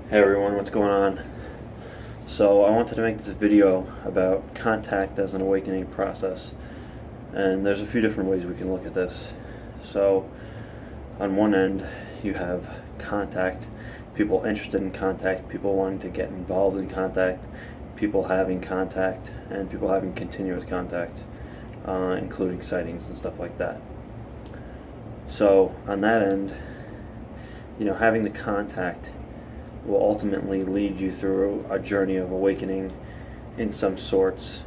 Hey everyone, what's going on? So I wanted to make this video about contact as an awakening process, and there's a few different ways we can look at this. So on one end you have contact, people interested in contact, people wanting to get involved in contact, people having contact, and people having continuous contact, including sightings and stuff like that. So on that end, having the contact will ultimately lead you through a journey of awakening in some sorts,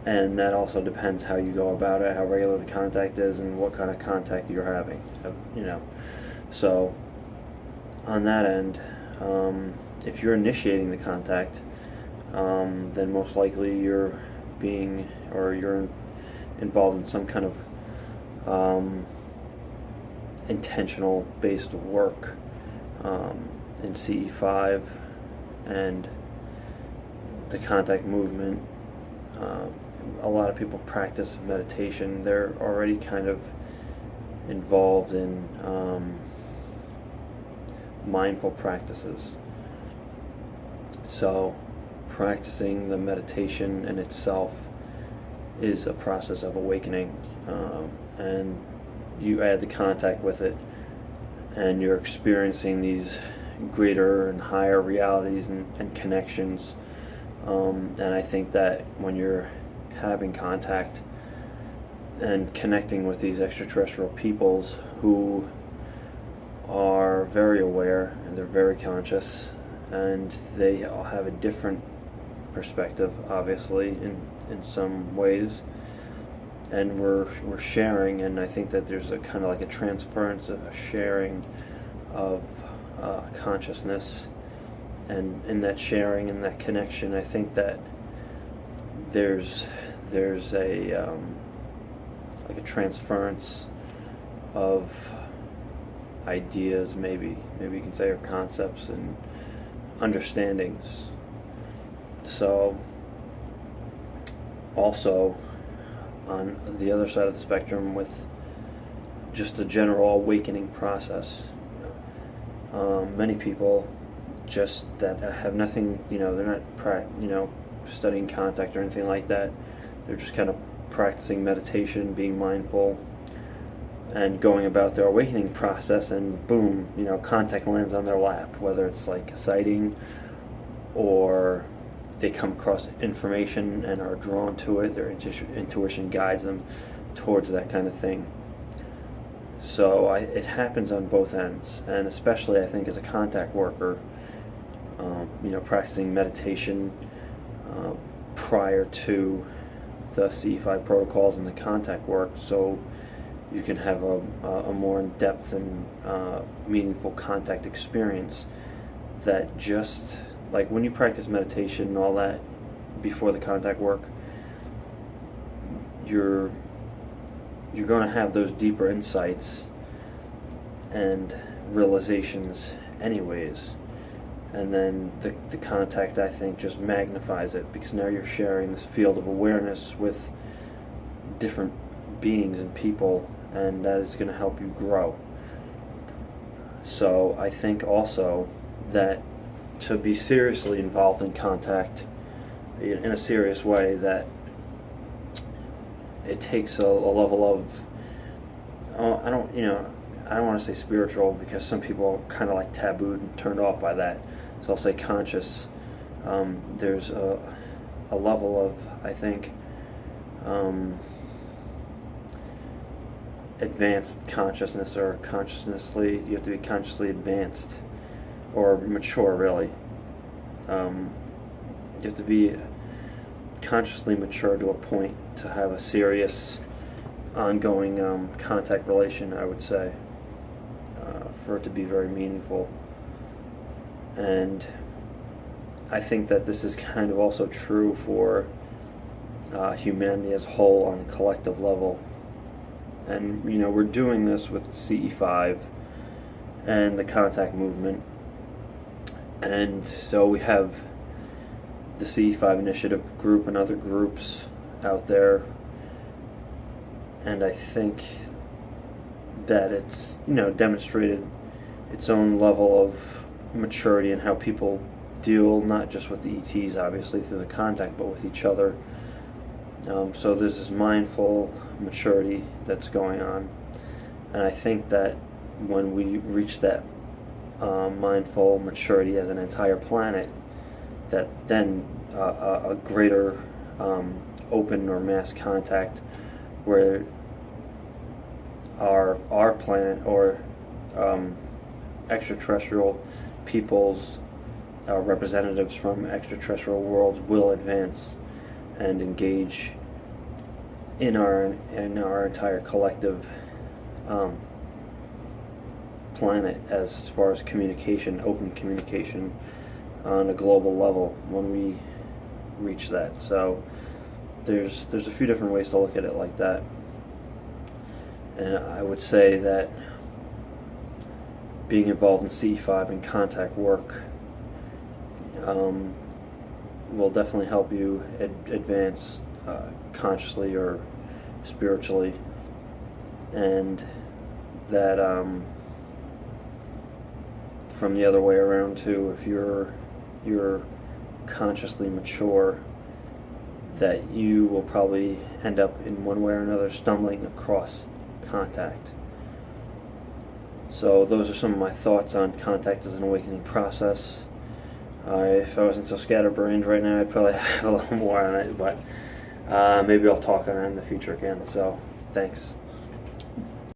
and that also depends how you go about it, how regular the contact is, and what kind of contact you're having. So on that end, if you're initiating the contact, then most likely you're involved in some kind of intentional based work. In CE5 and the contact movement, a lot of people practice meditation. They're already kind of involved in mindful practices. So practicing the meditation in itself is a process of awakening, and you add the contact with it, and you're experiencing these greater and higher realities and connections. And I think that when you're having contact and connecting with these extraterrestrial peoples who are very aware and they're very conscious, and they all have a different perspective, obviously, in some ways, and we're sharing, and I think that there's a kind of like a transference, a sharing of consciousness, and in that sharing and that connection, I think that there's a like a transference of ideas, maybe you can say, or concepts and understandings. So also on the other side of the spectrum, with just the general awakening process, many people just that have nothing, they're not studying contact or anything like that. They're just kind of practicing meditation, being mindful, and going about their awakening process, and boom, contact lands on their lap, whether it's like a sighting or they come across information and are drawn to it. Their intuition guides them towards that kind of thing. So it happens on both ends, and especially I think as a contact worker, practicing meditation prior to the CE5 protocols and the contact work, so you can have a more in-depth and meaningful contact experience. That just like when you practice meditation and all that before the contact work, you're going to have those deeper insights and realizations anyways, and then the contact, I think, just magnifies it, because now you're sharing this field of awareness with different beings and people, and that is going to help you grow. So I think also that to be seriously involved in contact in a serious way, that it takes a level of I don't want to say spiritual, because some people are kind of like tabooed and turned off by that, so I'll say conscious. There's a level of, I think, advanced consciousness, or you have to be consciously advanced or mature, really. You have to be consciously mature to a point to have a serious ongoing contact relation, I would say, for it to be very meaningful. And I think that this is kind of also true for humanity as a whole on a collective level. And we're doing this with CE5 and the contact movement, and so we have the CE5 initiative group and other groups out there, and I think that it's demonstrated its own level of maturity in how people deal not just with the ETs, obviously, through the contact, but with each other. So there's this mindful maturity that's going on, and I think that when we reach that mindful maturity as an entire planet, that then a greater open or mass contact where our planet or extraterrestrial peoples, representatives from extraterrestrial worlds will advance and engage in our entire collective planet as far as communication, open communication on a global level when we reach that. So there's a few different ways to look at it like that, and I would say that being involved in CE5 and contact work will definitely help you advance consciously or spiritually, and that from the other way around too, if you're consciously mature, that you will probably end up in one way or another stumbling across contact. So those are some of my thoughts on contact as an awakening process. If I wasn't so scatterbrained right now, I'd probably have a little more on it, but maybe I'll talk on it in the future again. So thanks.